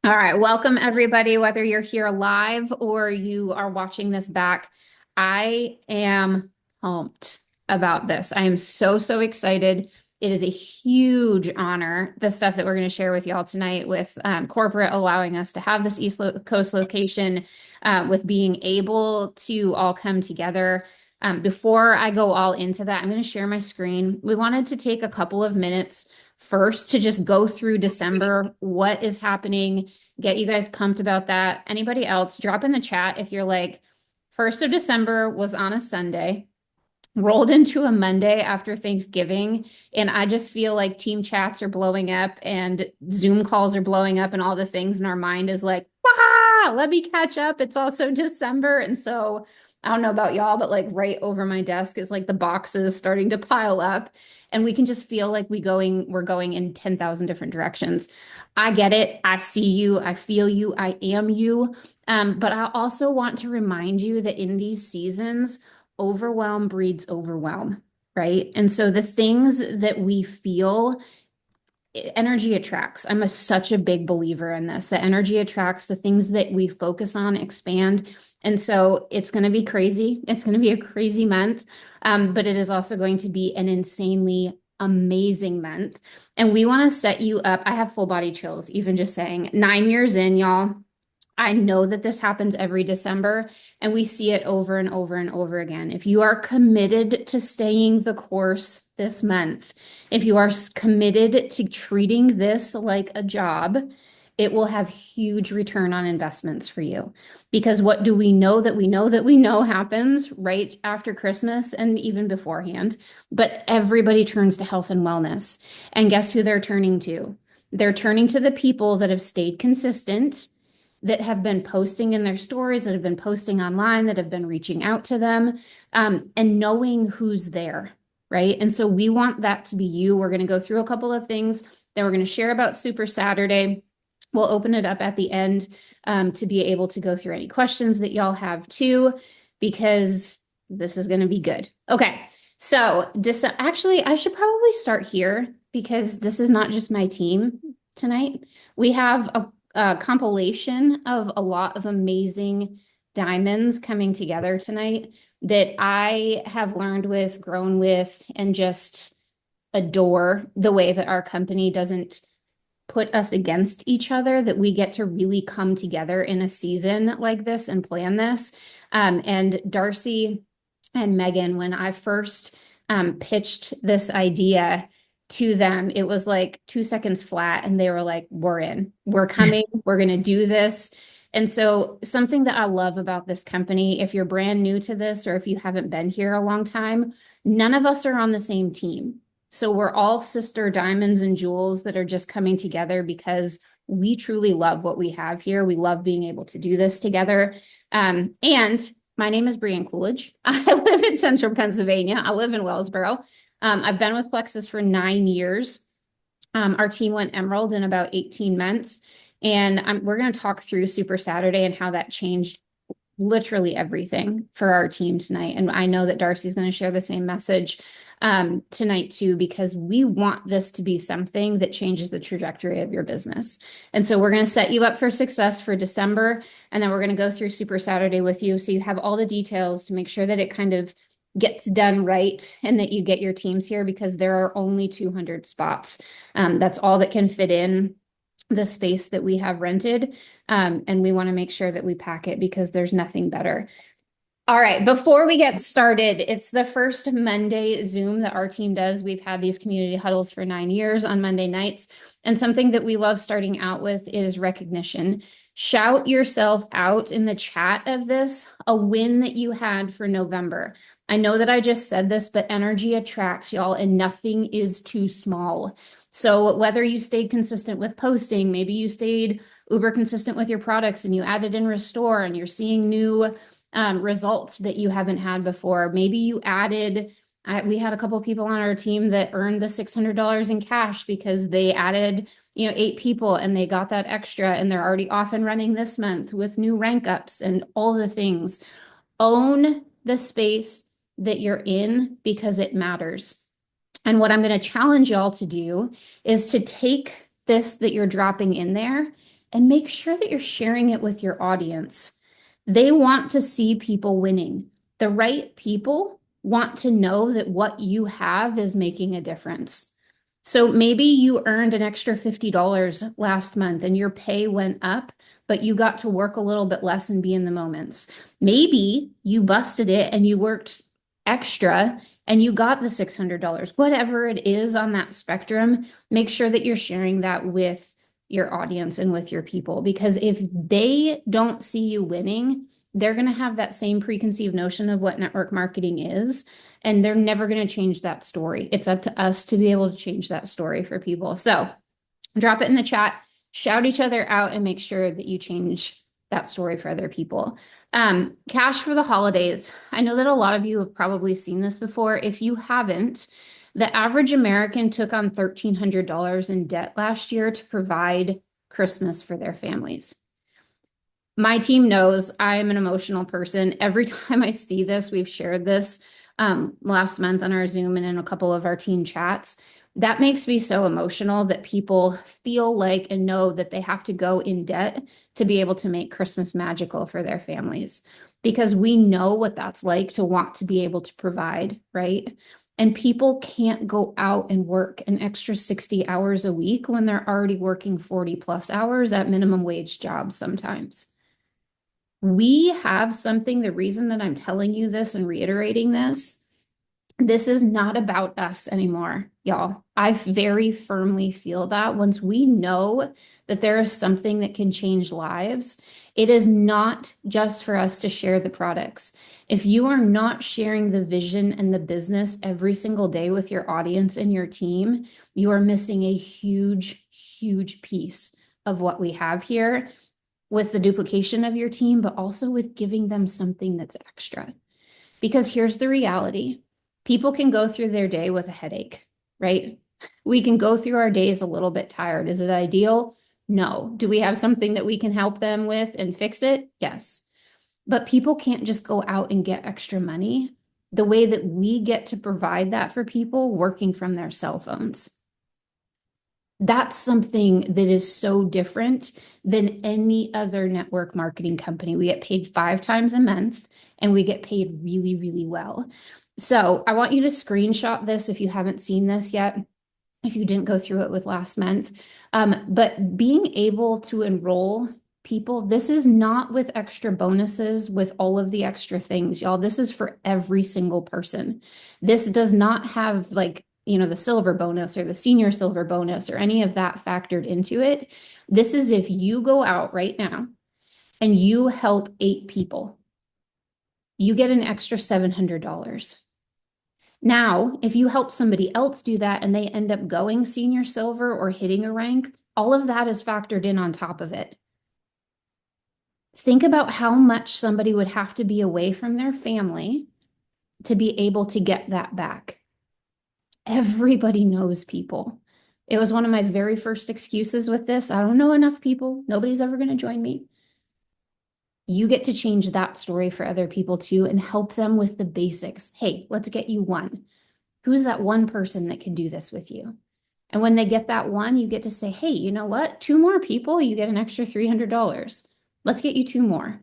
All right, welcome everybody, whether you're here live or you are watching this back. I am pumped about this. I am so excited. It is a huge honor, the stuff that we're going to share with y'all tonight with corporate allowing us to have this Coast location, with being able to all come together. Before I go all into that, I'm going to share my screen. We wanted to take a couple of minutes first to just go through December, what is happening, get you guys pumped about that. Anybody else, drop in the chat if you're like, 1st of December was on a Sunday, rolled into a Monday after Thanksgiving, and I just feel like team chats are blowing up and Zoom calls are blowing up and all the things, and our mind is like, ah, let me catch up. It's also December. And so I don't know about y'all, but like right over my desk is like the boxes starting to pile up, and we can just feel like we're going in 10,000 different directions. I get it. I see you. I feel you. I am you. But I also want to remind you that in these seasons, overwhelm breeds overwhelm, right? And so the things that we feel, energy attracts. Such a big believer in this. The energy attracts, the things that we focus on expand. And so it's going to be crazy. It's going to be a crazy month, but it is also going to be an insanely amazing month. And we want to set you up. I have full body chills, even just saying 9 years in, y'all. I know that this happens every December, and we see it over and over and over again. If you are committed to staying the course this month, if you are committed to treating this like a job, it will have huge return on investments for you. Because what do we know that we know that we know happens right after Christmas and even beforehand? But everybody turns to health and wellness. And guess who they're turning to? They're turning to the people that have stayed consistent, that have been posting in their stories, that have been posting online, that have been reaching out to them, and knowing who's there, right? And so we want that to be you. We're going to go through a couple of things that we're going to share about Super Saturday. We'll open it up at the end, to be able to go through any questions that y'all have too, because this is going to be good. Okay, so actually, I should probably start here because this is not just my team tonight. We have a compilation of a lot of amazing diamonds coming together tonight that I have learned with, grown with, and just adore the way that our company doesn't put us against each other, that we get to really come together in a season like this and plan this. And Darcy and Megan, when I first pitched this idea to them, it was like 2 seconds flat, and they were like, we're in, we're coming, we're going to do this. And so, something that I love about this company, if you're brand new to this or if you haven't been here a long time, none of us are on the same team. So, we're all sister diamonds and jewels that are just coming together because we truly love what we have here. We love being able to do this together. And my name is Brianne Coolidge. I live in central Pennsylvania. I live in Wellsboro. I've been with Plexus for 9 years. Our team went Emerald in about 18 months. And we're going to talk through Super Saturday and how that changed literally everything for our team tonight. And I know that Darcy's going to share the same message tonight too, because we want this to be something that changes the trajectory of your business. And so we're going to set you up for success for December, and then we're going to go through Super Saturday with you so you have all the details to make sure that it kind of gets done right and that you get your teams here, because there are only 200 spots. That's all that can fit in the space that we have rented. And we want to make sure that we pack it because there's nothing better. All right, before we get started, it's the first Monday Zoom that our team does. We've had these community huddles for 9 years on Monday nights. And something that we love starting out with is recognition. Shout yourself out in the chat of this, a win that you had for November. I know that I just said this, but energy attracts, y'all, and nothing is too small. So whether you stayed consistent with posting, maybe you stayed uber consistent with your products and you added in restore and you're seeing new results that you haven't had before. Maybe you added, we had a couple of people on our team that earned the $600 in cash because they added, 8 people and they got that extra, and they're already off and running this month with new rank ups and all the things. Own the space that you're in because it matters. And what I'm going to challenge y'all to do is to take this that you're dropping in there and make sure that you're sharing it with your audience. They want to see people winning. The right people want to know that what you have is making a difference. So maybe you earned an extra $50 last month and your pay went up, but you got to work a little bit less and be in the moments. Maybe you busted it and you worked extra and you got the $600. Whatever it is on that spectrum, make sure that you're sharing that with your audience and with your people, because if they don't see you winning, they're going to have that same preconceived notion of what network marketing is, and they're never going to change that story. It's up to us to be able to change that story for people. So drop it in the chat, shout each other out, and make sure that you change that story for other people. Cash for the holidays. I know that a lot of you have probably seen this before. If you haven't, the average American took on $1,300 in debt last year to provide Christmas for their families. My team knows I'm an emotional person. Every time I see this, we've shared this last month on our Zoom and in a couple of our team chats. That makes me so emotional that people feel like and know that they have to go in debt to be able to make Christmas magical for their families, because we know what that's like to want to be able to provide, right? And people can't go out and work an extra 60 hours a week when they're already working 40 plus hours at minimum wage jobs sometimes. We have something, the reason that I'm telling you this and reiterating this is not about us anymore, y'all. I very firmly feel that once we know that there is something that can change lives, it is not just for us to share the products. If you are not sharing the vision and the business every single day with your audience and your team, you are missing a huge, huge piece of what we have here with the duplication of your team, but also with giving them something that's extra. Because here's the reality. People can go through their day with a headache, right? We can go through our days a little bit tired. Is it ideal? No. Do we have something that we can help them with and fix it? Yes. But people can't just go out and get extra money the way that we get to provide that for people working from their cell phones. That's something that is so different than any other network marketing company. We get paid 5 times a month and we get paid really, really well. So I want you to screenshot this if you haven't seen this yet, if you didn't go through it with last month. But being able to enroll people, this is not with extra bonuses, with all of the extra things, y'all. This is for every single person. This does not have like, the silver bonus or the senior silver bonus or any of that factored into it. This is if you go out right now and you help 8 people, you get an extra $700. Now, if you help somebody else do that and they end up going senior silver or hitting a rank, all of that is factored in on top of it. Think about how much somebody would have to be away from their family to be able to get that back. Everybody knows people. It was one of my very first excuses with this. I don't know enough people. Nobody's ever going to join me. You get to change that story for other people too and help them with the basics. Hey, let's get you one. Who's that one person that can do this with you? And when they get that one, you get to say, hey, you know what? 2 more people, you get an extra $300. Let's get you 2 more.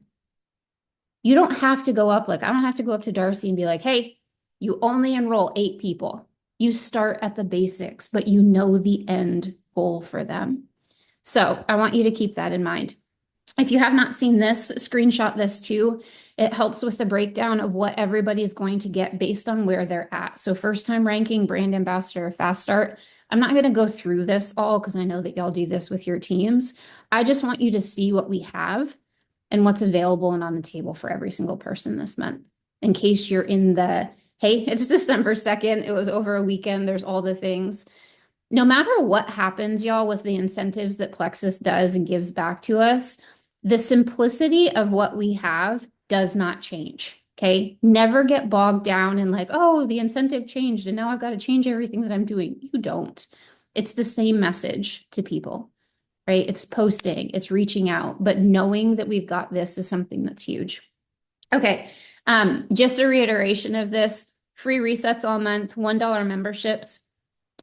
You don't have to go up, like I don't have to go up to Darcy and be like, hey, you only enroll 8 people. You start at the basics, but you know the end goal for them. So I want you to keep that in mind. If you have not seen this, screenshot this too. It helps with the breakdown of what everybody's going to get based on where they're at. So first time ranking, brand ambassador, fast start. I'm not going to go through this all because I know that y'all do this with your teams. I just want you to see what we have and what's available and on the table for every single person this month. In case you're in the, hey, it's December 2nd. It was over a weekend. There's all the things. No matter what happens, y'all, with the incentives that Plexus does and gives back to us, the simplicity of what we have does not change, okay? Never get bogged down in like, oh, the incentive changed and now I've got to change everything that I'm doing. You don't. It's the same message to people, right? It's posting, it's reaching out, but knowing that we've got this is something that's huge. Okay, just a reiteration of this, free resets all month, $1 memberships,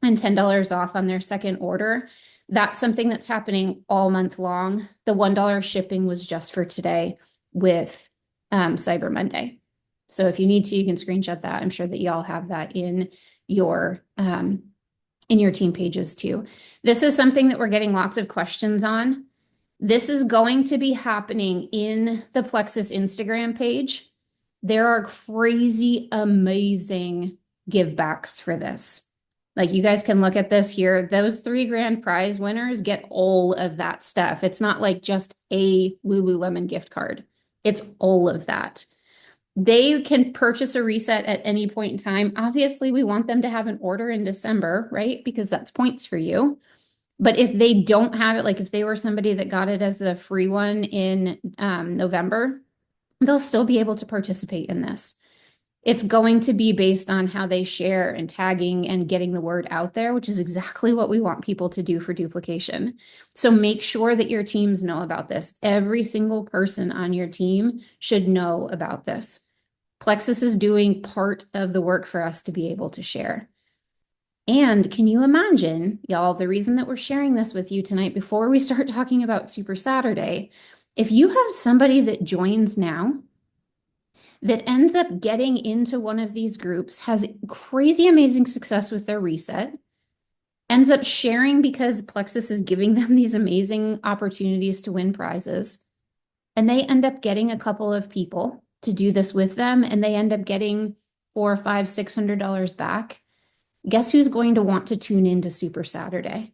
and $10 off on their second order. That's something that's happening all month long. The $1 shipping was just for today with Cyber Monday. So if you need to, you can screenshot that. I'm sure that y'all have that in your team pages too. This is something that we're getting lots of questions on. This is going to be happening in the Plexus Instagram page. There are crazy, amazing givebacks for this. Like you guys can look at this here. Those 3 grand prize winners get all of that stuff. It's not like just a Lululemon gift card. It's all of that. They can purchase a reset at any point in time. Obviously, we want them to have an order in December, right? Because that's points for you. But if they don't have it, like if they were somebody that got it as the free one in November, they'll still be able to participate in this. It's going to be based on how they share and tagging and getting the word out there, which is exactly what we want people to do for duplication. So make sure that your teams know about this. Every single person on your team should know about this. Plexus is doing part of the work for us to be able to share. And can you imagine, y'all, the reason that we're sharing this with you tonight before we start talking about Super Saturday, if you have somebody that joins now that ends up getting into one of these groups, has crazy amazing success with their reset, ends up sharing because Plexus is giving them these amazing opportunities to win prizes, and they end up getting a couple of people to do this with them, and they end up getting $400, $500, $600 back. Guess who's going to want to tune into Super Saturday?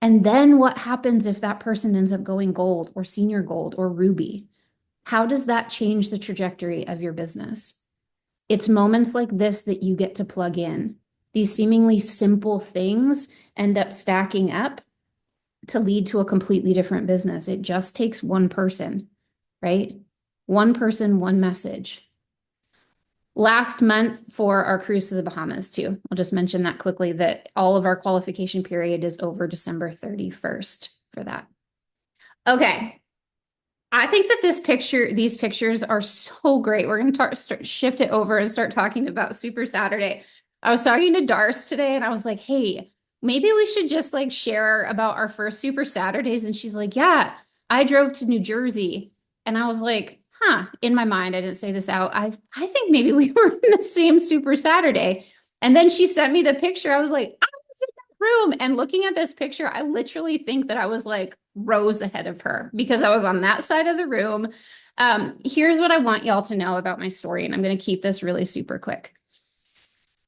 And then what happens if that person ends up going gold or senior gold or ruby? How does that change the trajectory of your business? It's moments like this that you get to plug in. These seemingly simple things end up stacking up to lead to a completely different business. It just takes one person, right? One person, one message. Last month for our cruise to the Bahamas too. I'll just mention that quickly, that all of our qualification period is over December 31st for that. Okay. I think that these pictures are so great. We're going to shift it over and start talking about Super Saturday. I was talking to Darce today and I was like, hey, maybe we should just like share about our first Super Saturdays. And she's like, yeah, I drove to New Jersey. And I was like, huh, in my mind, I didn't say this out. I think maybe we were in the same Super Saturday. And then she sent me the picture. I was like, I was in that room. And looking at this picture, I literally think that I was like rows ahead of her because I was on that side of the room. Here's what I want y'all to know about my story. And I'm going to keep this really super quick.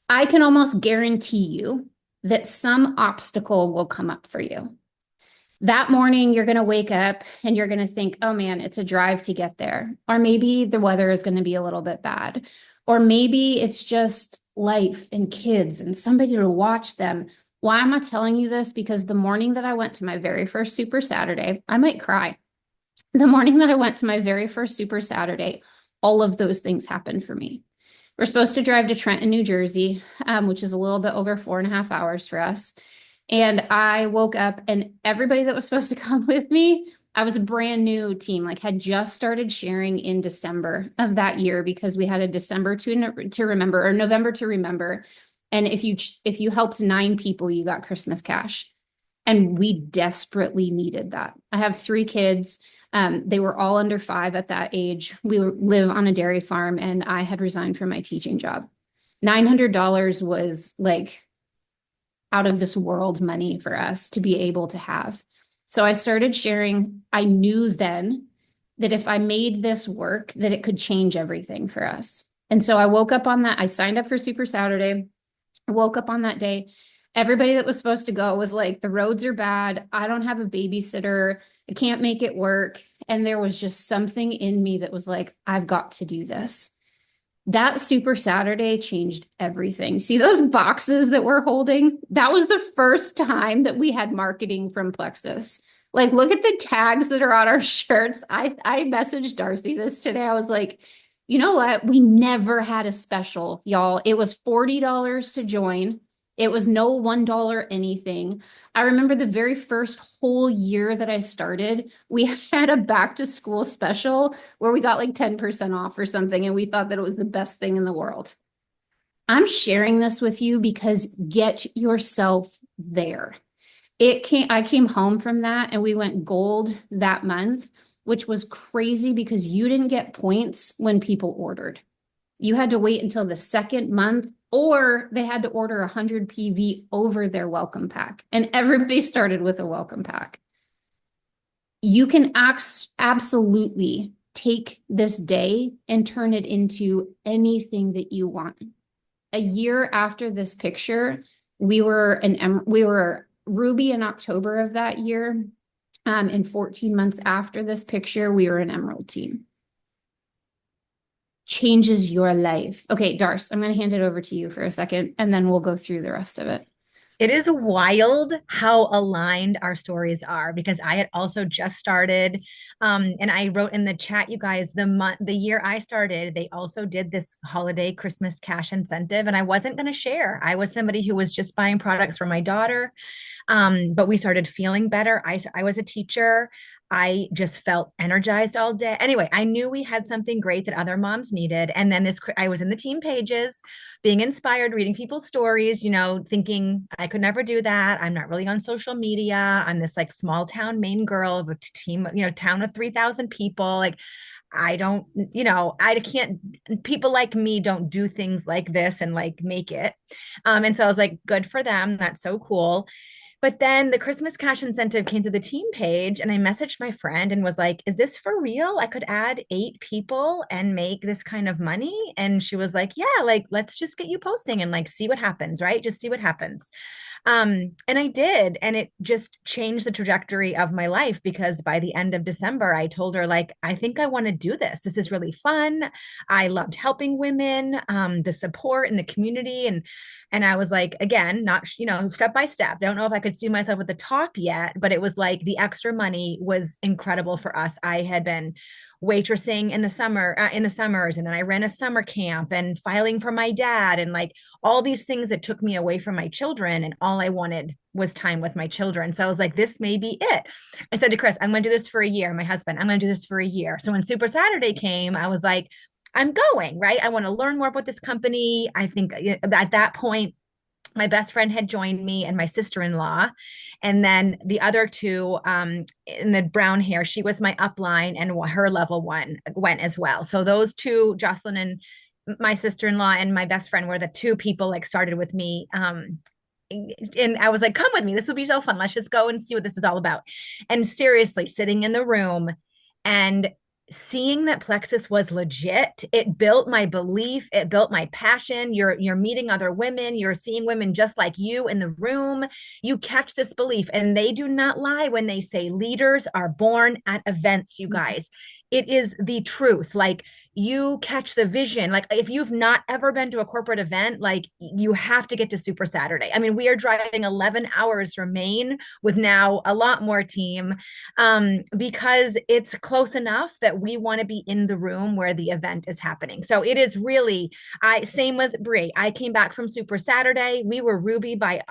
I can almost guarantee you that some obstacle will come up for you. That morning, you're going to wake up and you're going to think, oh man, it's a drive to get there. Or maybe the weather is going to be a little bit bad. Or maybe it's just life and kids and somebody to watch them. Why am I telling you this? Because the morning that I went to my very first Super Saturday, I might cry. The morning that I went to my very first Super Saturday, all of those things happened for me. We're supposed to drive to Trenton, New Jersey, which is a little bit over 4.5 hours for us. And I woke up and everybody that was supposed to come with me, I was a brand new team, like had just started sharing in December of that year because we had a December to remember or November to remember. And if you helped 9 people, you got Christmas cash. And we desperately needed that. I have 3 kids. They were all under 5 at that age. We live on a dairy farm and I had resigned from my teaching job. $900 was like out of this world money for us to be able to have. So I started sharing. I knew then that if I made this work, that it could change everything for us. And so I woke up on that. I signed up for Super Saturday. I woke up on that day. Everybody that was supposed to go was like, the roads are bad. I don't have a babysitter. I can't make it work. And there was just something in me that was like, I've got to do this. That Super Saturday changed everything. See those boxes that we're holding? That was the first time that we had marketing from Plexus. Like, look at the tags that are on our shirts. I messaged Darcy this today. I was like, you know what? We never had a special, y'all. It was $40 to join. It was no $1 anything. I remember the very first whole year that I started, we had a back to school special where we got like 10% off or something, and we thought that it was the best thing in the world. I'm sharing this with you because get yourself there. I came home from that and we went gold that month, which was crazy because you didn't get points when people ordered. You had to wait until the second month, or they had to order 100 PV over their welcome pack. And everybody started with a welcome pack. You can absolutely take this day and turn it into anything that you want. A year after this picture, we were ruby in October of that year. And 14 months after this picture, we were an emerald team. Changes your life. Okay, Darce, I'm going to hand it over to you for a second, and then we'll go through the rest of it. It is wild how aligned our stories are because I had also just started, and I wrote in the chat, you guys, the year I started, they also did this holiday Christmas cash incentive, and I wasn't going to share. I was somebody who was just buying products for my daughter, but we started feeling better. I was a teacher. I just felt energized all day. Anyway, I knew we had something great that other moms needed. And then I was in the team pages, being inspired, reading people's stories, thinking I could never do that. I'm not really on social media. I'm this like small town Maine girl of a team, town of 3,000 people. Like, I don't, I can't, people like me don't do things like this and like make it. And so I was like, good for them. That's so cool. But then the Christmas cash incentive came through the team page, and I messaged my friend and was like, is this for real? I could add 8 people and make this kind of money. And she was like, yeah, like, let's just get you posting and like see what happens, right? Just see what happens. And I did, and it just changed the trajectory of my life because by the end of December, I told her, like, I think I want to do this. This is really fun. I loved helping women, the support and the community. And I was like, again, not, step by step. Don't know if I could see myself at the top yet, but it was like the extra money was incredible for us. I had been waitressing in the summers, and then I ran a summer camp and filing for my dad and like all these things that took me away from my children, and all I wanted was time with my children. So I was like, this may be it. I said to Chris, I'm going to do this for a year. My husband, I'm going to do this for a year. So when Super Saturday came, I was like, I'm going, right? I want to learn more about this company. I think at that point, my best friend had joined me and my sister-in-law, and then the other two, in the brown hair, she was my upline, and her level one went as well. So those two, Jocelyn and my sister-in-law and my best friend, were the two people like started with me. And I was like, come with me, this will be so fun, let's just go and see what this is all about. And seriously, sitting in the room and seeing that Plexus was legit, it built my belief, it built my passion. You're meeting other women, you're seeing women just like you in the room. You catch this belief, and they do not lie when they say leaders are born at events, you guys. It is the truth. Like, you catch the vision. Like, if you've not ever been to a corporate event, like, you have to get to Super Saturday. I mean, we are driving 11 hours from Maine with now a lot more team, because it's close enough that we want to be in the room where the event is happening. So it is really, same with Brie. I came back from Super Saturday. We were Ruby by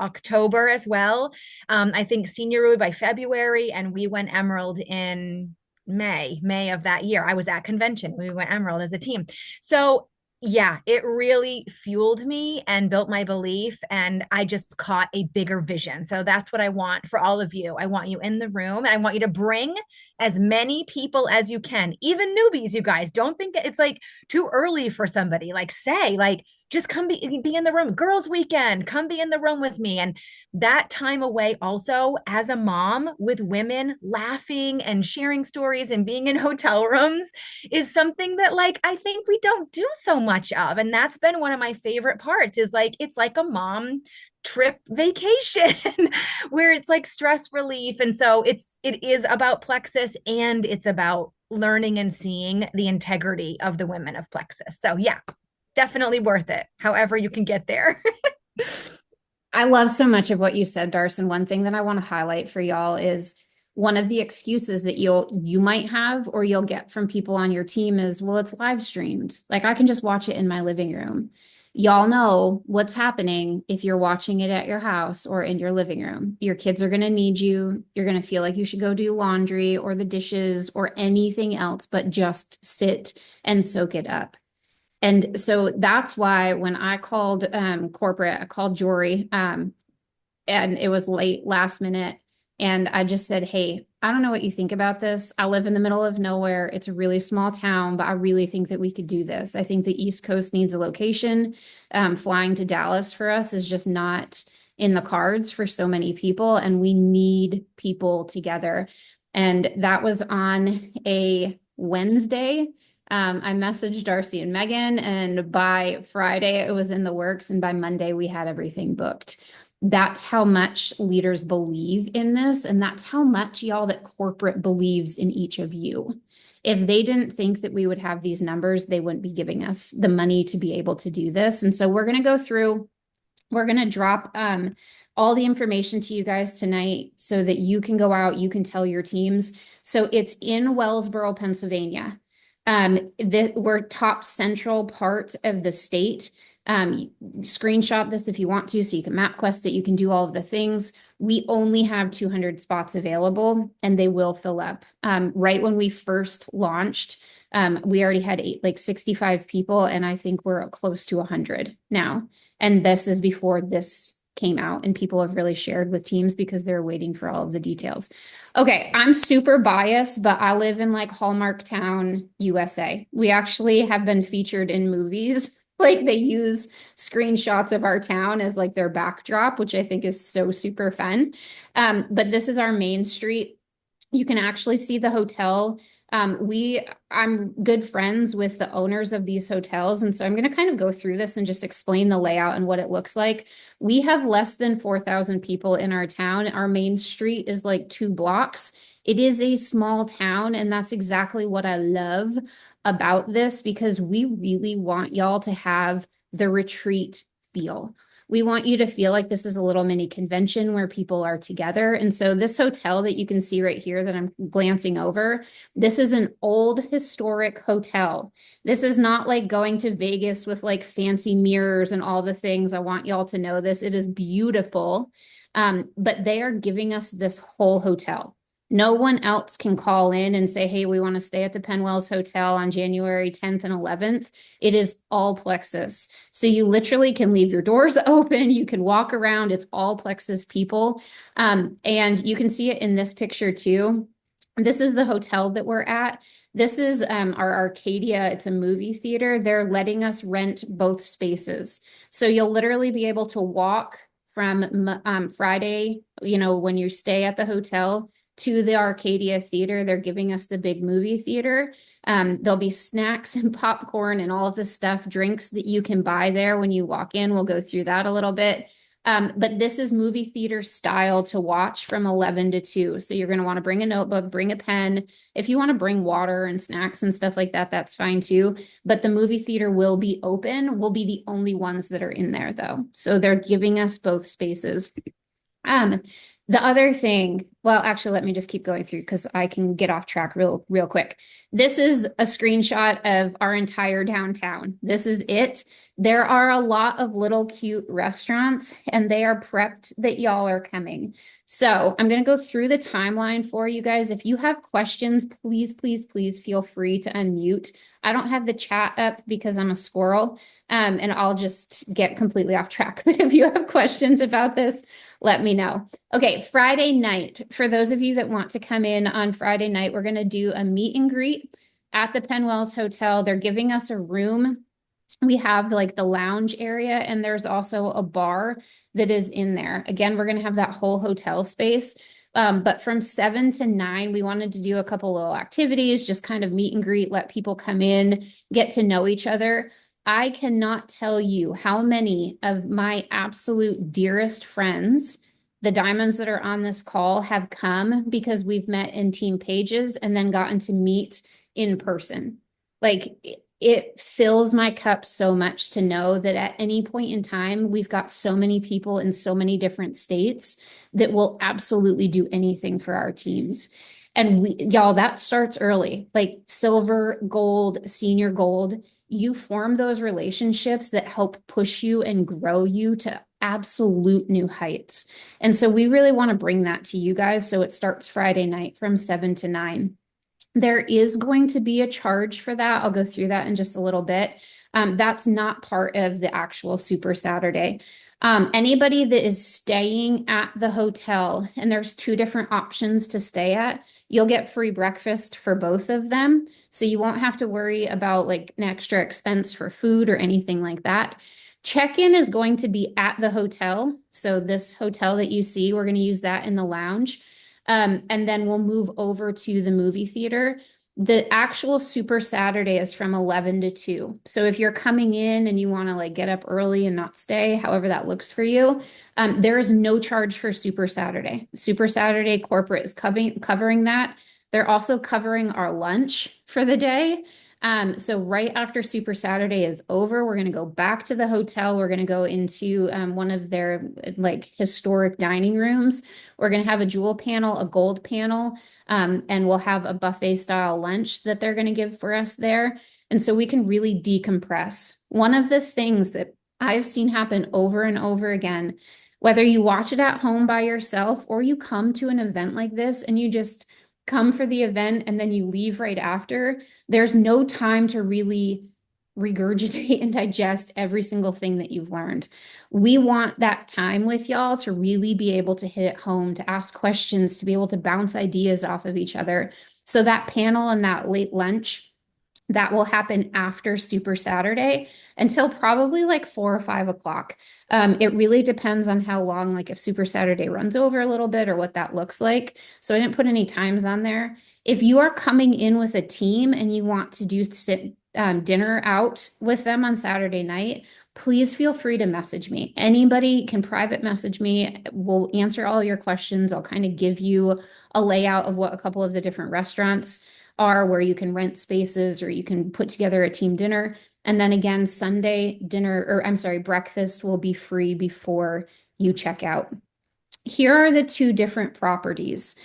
October as well. I think Senior Ruby by February, and we went Emerald in May of that year. I was at convention. We went Emerald as a team. So yeah, it really fueled me and built my belief. And I just caught a bigger vision. So that's what I want for all of you. I want you in the room, and I want you to bring as many people as you can, even newbies, you guys. Don't think it's like too early for somebody. Like, say, like, just come be in the room. Girls' weekend, come be in the room with me. And that time away also as a mom with women laughing and sharing stories and being in hotel rooms is something that, like, I think we don't do so much of. And that's been one of my favorite parts, is like, it's like a mom trip vacation where it's like stress relief. And so it is about Plexus, and it's about learning and seeing the integrity of the women of Plexus. So yeah, definitely worth it, however you can get there. I love so much of what you said, Darson. One thing that I want to highlight for y'all is one of the excuses that you might have or you'll get from people on your team is, well, it's live streamed. Like, I can just watch it in my living room. Y'all know what's happening if you're watching it at your house or in your living room. Your kids are going to need you. You're going to feel like you should go do laundry or the dishes or anything else, but just sit and soak it up. And so that's why when I called corporate, I called Jory, and it was late last minute. And I just said, hey, I don't know what you think about this. I live in the middle of nowhere. It's a really small town, but I really think that we could do this. I think the East Coast needs a location. Flying to Dallas for us is just not in the cards for so many people, and we need people together. And that was on a Wednesday. I messaged Darcy and Megan, and by Friday it was in the works, and by Monday we had everything booked. That's how much leaders believe in this, and that's how much, y'all, that corporate believes in each of you. If they didn't think that we would have these numbers, they wouldn't be giving us the money to be able to do this. And so we're going to go through, we're going to drop all the information to you guys tonight so that you can go out, you can tell your teams. So it's in Wellsboro, Pennsylvania. We're top central part of the state. Screenshot this if you want to, so you can MapQuest it. You can do all of the things. We only have 200 spots available, and they will fill up. Right when we first launched, we already had 65 people, and I think we're close to 100 now. And this is before this came out, and people have really shared with teams because they're waiting for all of the details. Okay, I'm super biased, but I live in like Hallmark Town, USA. We actually have been featured in movies. Like they use screenshots of our town as like their backdrop, which I think is so super fun. But this is our main street. You can actually see the hotel. I'm good friends with the owners of these hotels, and so I'm going to kind of go through this and just explain the layout and what it looks like. We have less than 4,000 people in our town. Our main street is like 2 blocks. It is a small town, and that's exactly what I love about this, because we really want y'all to have the retreat feel. We want you to feel like this is a little mini convention where people are together. And so this hotel that you can see right here that I'm glancing over, this is an old historic hotel. This is not like going to Vegas with like fancy mirrors and all the things. I want y'all to know this. It is beautiful. But they are giving us this whole hotel. No one else can call in and say, hey, we want to stay at the Penwells Hotel on January 10th and 11th. It is all Plexus. So you literally can leave your doors open. You can walk around. It's all Plexus people. And you can see it in this picture too. This is the hotel that we're at. This is our Arcadia. It's a movie theater. They're letting us rent both spaces. So you'll literally be able to walk from Friday, when you stay at the hotel, to the Arcadia Theater. They're giving us the big movie theater. There'll be snacks and popcorn and all of the stuff, drinks that you can buy there when you walk in. We'll go through that a little bit. But this is movie theater style to watch from 11 to 2. So you're going to want to bring a notebook, bring a pen. If you want to bring water and snacks and stuff like that, that's fine too. But the movie theater will be open. We'll be the only ones that are in there though. So they're giving us both spaces. The other thing, well, actually, let me just keep going through because I can get off track real quick. This is a screenshot of our entire downtown. This is it. There are a lot of little cute restaurants, and they are prepped that y'all are coming. So I'm going to go through the timeline for you guys. If you have questions, please, please, please feel free to unmute. I don't have the chat up because I'm a squirrel, and I'll just get completely off track. But if you have questions about this, let me know. Okay, Friday night. For those of you that want to come in on Friday night, we're going to do a meet and greet at the Penwells Hotel. They're giving us a room. We have like the lounge area, and there's also a bar that is in there. Again, we're going to have that whole hotel space. But from 7 to 9, we wanted to do a couple little activities, just kind of meet and greet, let people come in, get to know each other. I cannot tell you how many of my absolute dearest friends, the diamonds that are on this call, have come because we've met in team pages and then gotten to meet in person. Like it fills my cup so much to know that at any point in time, we've got so many people in so many different states that will absolutely do anything for our teams. And y'all, that starts early, like silver, gold, senior gold. You form those relationships that help push you and grow you to absolute new heights. And so we really want to bring that to you guys. So it starts Friday night from 7 to 9. There is going to be a charge for that. I'll go through that in just a little bit. That's not part of the actual Super Saturday. Anybody that is staying at the hotel, and there's two different options to stay at, you'll get free breakfast for both of them. So you won't have to worry about like an extra expense for food or anything like that. Check-in is going to be at the hotel. So this hotel that you see, we're going to use that in the lounge. And then we'll move over to the movie theater. The actual Super Saturday is from 11 to 2. So if you're coming in and you want to like get up early and not stay, however that looks for you, there is no charge for Super Saturday. Super Saturday corporate is covering that. They're also covering our lunch for the day. So right after Super Saturday is over, we're going to go back to the hotel. We're going to go into one of their like historic dining rooms. We're going to have a jewel panel, a gold panel, and we'll have a buffet style lunch that they're going to give for us there. And so we can really decompress. One of the things that I've seen happen over and over again, whether you watch it at home by yourself or you come to an event like this and you just come for the event and then you leave right after, there's no time to really regurgitate and digest every single thing that you've learned. We want that time with y'all to really be able to hit it home, to ask questions, to be able to bounce ideas off of each other. So that panel and that late lunch, that will happen after Super Saturday until probably like 4 or 5 o'clock. It really depends on how long, like if Super Saturday runs over a little bit or what that looks like. So I didn't put any times on there. If you are coming in with a team and you want to do dinner out with them on Saturday night, please feel free to message me. Anybody can private message me. We'll answer all your questions. I'll kind of give you a layout of what a couple of the different restaurants are where you can rent spaces or you can put together a team dinner. And then again, Sunday dinner, or I'm sorry, breakfast will be free before you check out. Here are the two different properties.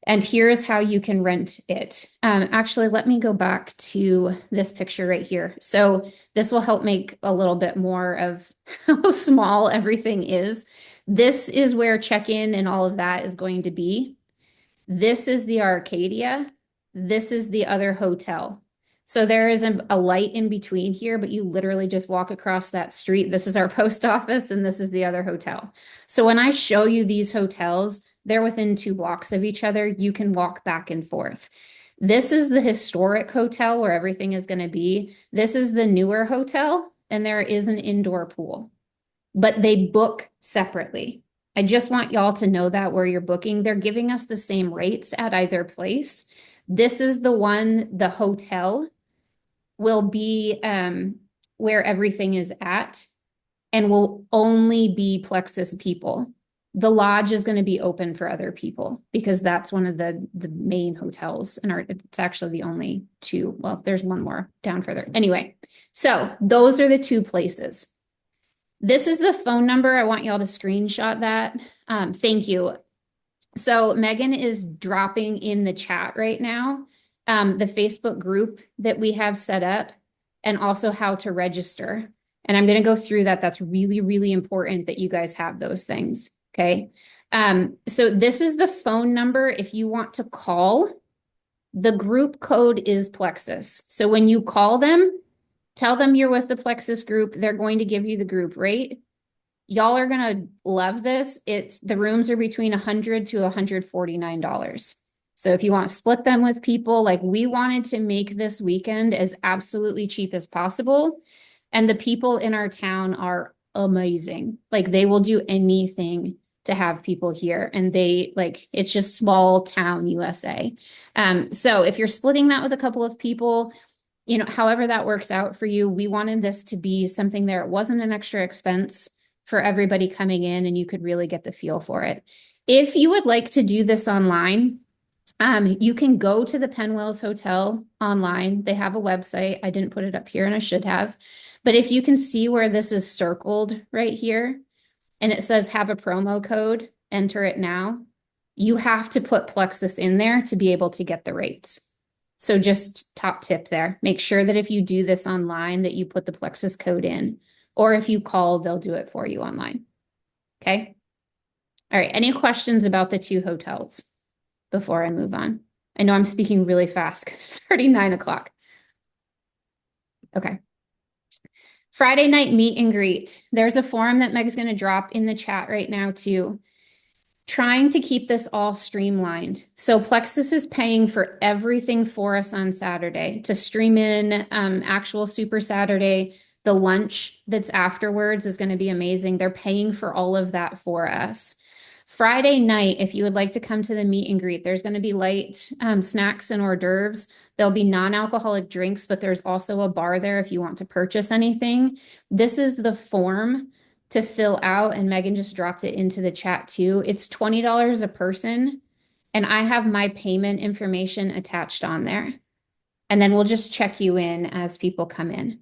And here's how you can rent it. Actually, let me go back to this picture right here. So this will help make a little bit more of how small everything is. This is where check-in and all of that is going to be. This is the Arcadia. This is the other hotel. So there is a light in between here, but you literally just walk across that street. This is our post office, and this is the other hotel. So when I show you these hotels, they're within 2 blocks of each other. You can walk back and forth. This is the historic hotel where everything is going to be. This is the newer hotel, and there is an indoor pool, but they book separately. I just want y'all to know that where you're booking, they're giving us the same rates at either place. This is the one, the hotel will be where everything is at and will only be Plexus people. The lodge is going to be open for other people because that's one of the main hotels and it's actually the only two. Well, there's one more down further. Anyway, so those are the two places. This is the phone number. I want y'all to screenshot that. Thank you. So Megan is dropping in the chat right now, the Facebook group that we have set up and also how to register. And I'm going to go through that. That's really, really important that you guys have those things. Okay. So this is the phone number. If you want to call, the group code is Plexus. So when you call them, tell them you're with the Plexus group. They're going to give you the group rate. Y'all are gonna love this. The rooms are between $100 to $149. So if you want to split them with people, like we wanted to make this weekend as absolutely cheap as possible. And the people in our town are amazing. Like they will do anything to have people here. And it's just small town USA. So if you're splitting that with a couple of people, however that works out for you, we wanted this to be something there. It wasn't an extra expense for everybody coming in and you could really get the feel for it. If you would like to do this online, you can go to the Penwells Hotel online. They have a website. I didn't put it up here and I should have. But if you can see where this is circled right here and it says have a promo code, enter it now. You have to put Plexus in there to be able to get the rates. So just top tip there. Make sure that if you do this online that you put the Plexus code in. Or if you call, they'll do it for you online. Okay. All right. Any questions about the two hotels before I move on? I know I'm speaking really fast because it's already 9 o'clock. Okay. Friday night meet and greet. There's a form that Meg's going to drop in the chat right now too. Trying to keep this all streamlined. So Plexus is paying for everything for us on Saturday to stream in actual Super Saturday. The lunch that's afterwards is going to be amazing. They're paying for all of that for us. Friday night, if you would like to come to the meet and greet, there's going to be light snacks and hors d'oeuvres. There'll be non-alcoholic drinks, but there's also a bar there if you want to purchase anything. This is the form to fill out, and Megan just dropped it into the chat too. It's $20 a person, and I have my payment information attached on there. And then we'll just check you in as people come in.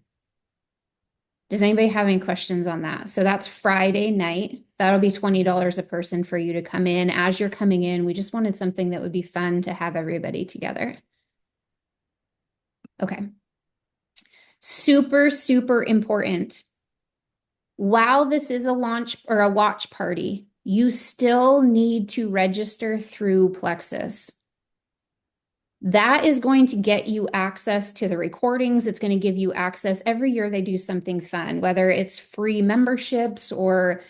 Does anybody have any questions on that? So that's Friday night. That'll be $20 a person for you to come in. As you're coming in, we just wanted something that would be fun to have everybody together. Okay. Super, super important. While this is a launch or a watch party, you still need to register through Plexus. That is going to get you access to the recordings. It's going to give you access. Every year they do something fun, whether it's free memberships or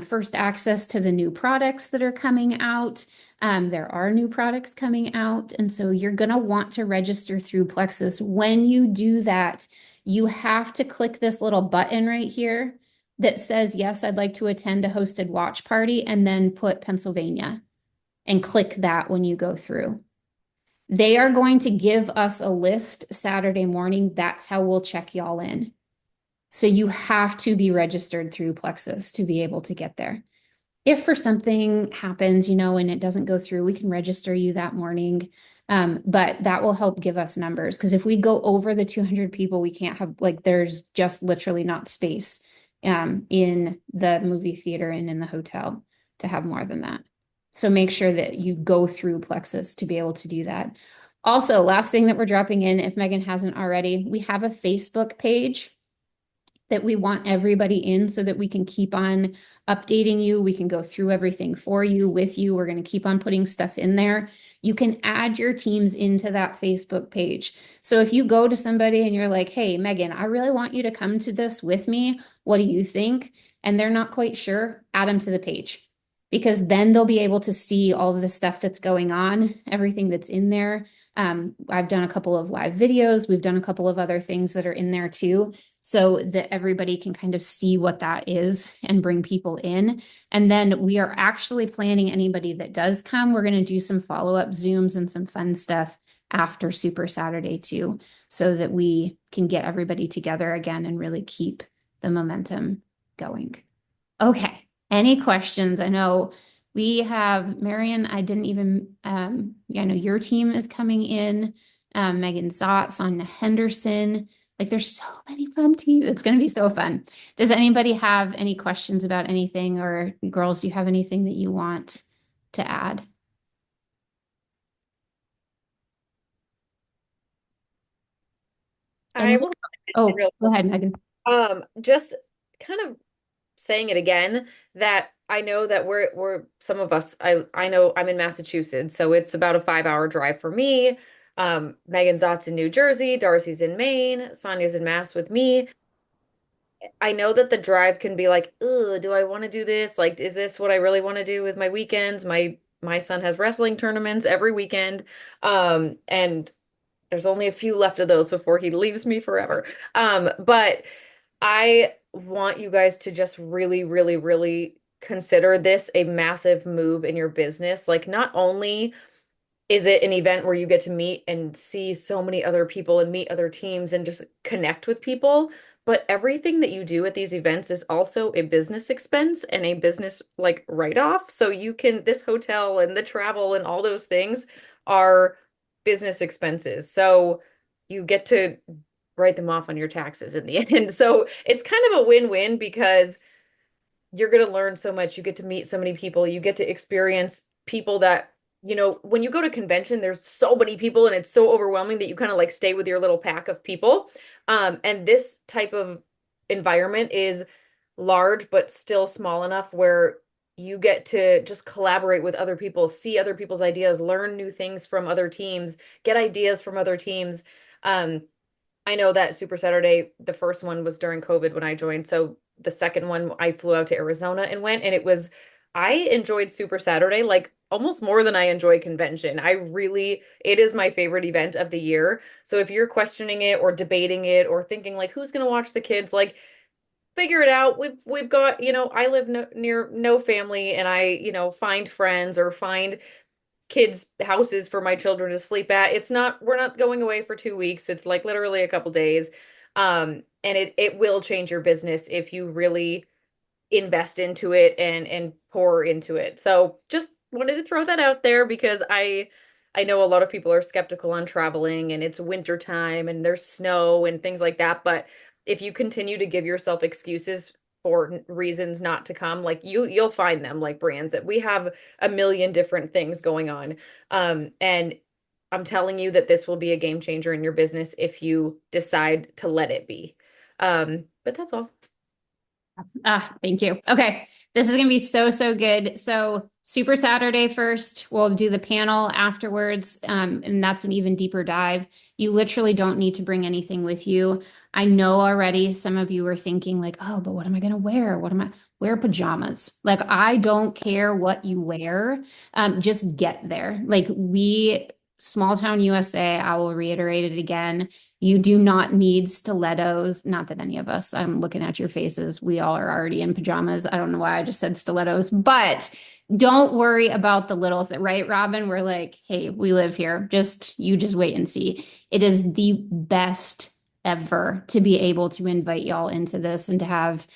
first access to the new products that are coming out. There are new products coming out. And so you're going to want to register through Plexus. When you do that, you have to click this little button right here that says, yes, I'd like to attend a hosted watch party, and then put Pennsylvania and click that when you go through. They are going to give us a list Saturday morning. That's how we'll check y'all in. So you have to be registered through Plexus to be able to get there. If for something happens, and it doesn't go through, we can register you that morning. But that will help give us numbers, because if we go over the 200 people, we can't have, there's just literally not space in the movie theater and in the hotel to have more than that. So make sure that you go through Plexus to be able to do that. Also, last thing that we're dropping in, if Megan hasn't already, we have a Facebook page that we want everybody in so that we can keep on updating you. We can go through everything for you, with you. We're going to keep on putting stuff in there. You can add your teams into that Facebook page. So if you go to somebody and you're like, hey, Megan, I really want you to come to this with me. What do you think? And they're not quite sure, add them to the page, because then they'll be able to see all of the stuff that's going on, everything that's in there. I've done a couple of live videos. We've done a couple of other things that are in there too, so that everybody can kind of see what that is and bring people in. And then we are actually planning anybody that does come. We're going to do some follow-up Zooms and some fun stuff after Super Saturday too, so that we can get everybody together again and really keep the momentum going. Okay. Any questions? I know we have Marion. I didn't even, I know your team is coming in. Megan Zott, Sonia Henderson. There's so many fun teams. It's going to be so fun. Does anybody have any questions about anything? Or girls, do you have anything that you want to add? I And will oh, real go ahead, Megan. just kind of saying it again that I know that we're some of us I know I'm in Massachusetts, so it's about a 5 hour drive for me. Megan Zott's in New Jersey, Darcy's in Maine, Sonia's in Mass with me. I know that the drive can be like, ugh, do I want to do this? Like, is this what I really want to do with my weekends? My son has wrestling tournaments every weekend. And there's only a few left of those before he leaves me forever. But I want you guys to just really, really, really consider this a massive move in your business. Like, not only is it an event where you get to meet and see so many other people and meet other teams and just connect with people, but everything that you do at these events is also a business expense and a business write-off. So you can, this hotel and the travel and all those things are business expenses. So you get to write them off on your taxes in the end. So it's kind of a win-win, because you're going to learn so much. You get to meet so many people. You get to experience people that, when you go to convention, there's so many people and it's so overwhelming that you kind of stay with your little pack of people. And this type of environment is large, but still small enough where you get to just collaborate with other people, see other people's ideas, learn new things from other teams, get ideas from other teams. Um, I know that Super Saturday, the first one was during COVID when I joined. So the second one, I flew out to Arizona and went, and I enjoyed Super Saturday like almost more than I enjoy convention. It is my favorite event of the year. So if you're questioning it or debating it or thinking like, who's going to watch the kids, like, figure it out. We've got, I live near no family, and find friends or find kids' houses for my children to sleep at. We're not going away for 2 weeks. It's like literally a couple days. And it will change your business if you really invest into it and pour into it. So just wanted to throw that out there because I know a lot of people are skeptical on traveling, and it's winter time and there's snow and things like that, but if you continue to give yourself excuses for reasons not to come, like you'll find them, like brands that we have a million different things going on. And I'm telling you that this will be a game changer in your business if you decide to let it be. But that's all. Ah, thank you. Okay. This is going to be so, so good. So Super Saturday first, we'll do the panel afterwards. And that's an even deeper dive. You literally don't need to bring anything with you. I know already some of you are thinking like, oh, but what am I going to wear? Wear pajamas. Like, I don't care what you wear. Just get there. Small town USA, I will reiterate it again. You do not need stilettos. Not that any of us, I'm looking at your faces. We all are already in pajamas. I don't know why I just said stilettos, but don't worry about the little thing, right, Robin? We're like, hey, we live here. You just wait and see. It is the best ever to be able to invite y'all into this and to have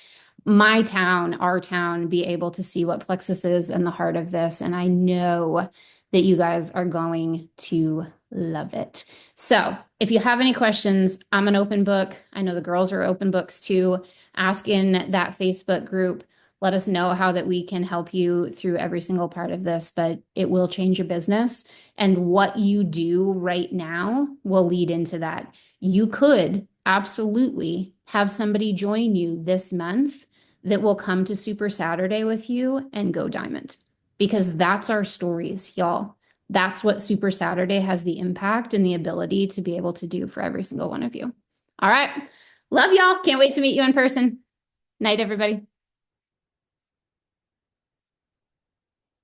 my town, our town, be able to see what Plexus is in the heart of this. And I know that you guys are going to love it. So if you have any questions, I'm an open book. I know the girls are open books too. Ask in that Facebook group. Let us know how that we can help you through every single part of this, but it will change your business. And what you do right now will lead into that. You could absolutely have somebody join you this month that will come to Super Saturday with you and go diamond, because that's our stories, y'all. That's what Super Saturday has the impact and the ability to be able to do for every single one of you. All right. Love y'all. Can't wait to meet you in person. Night, everybody.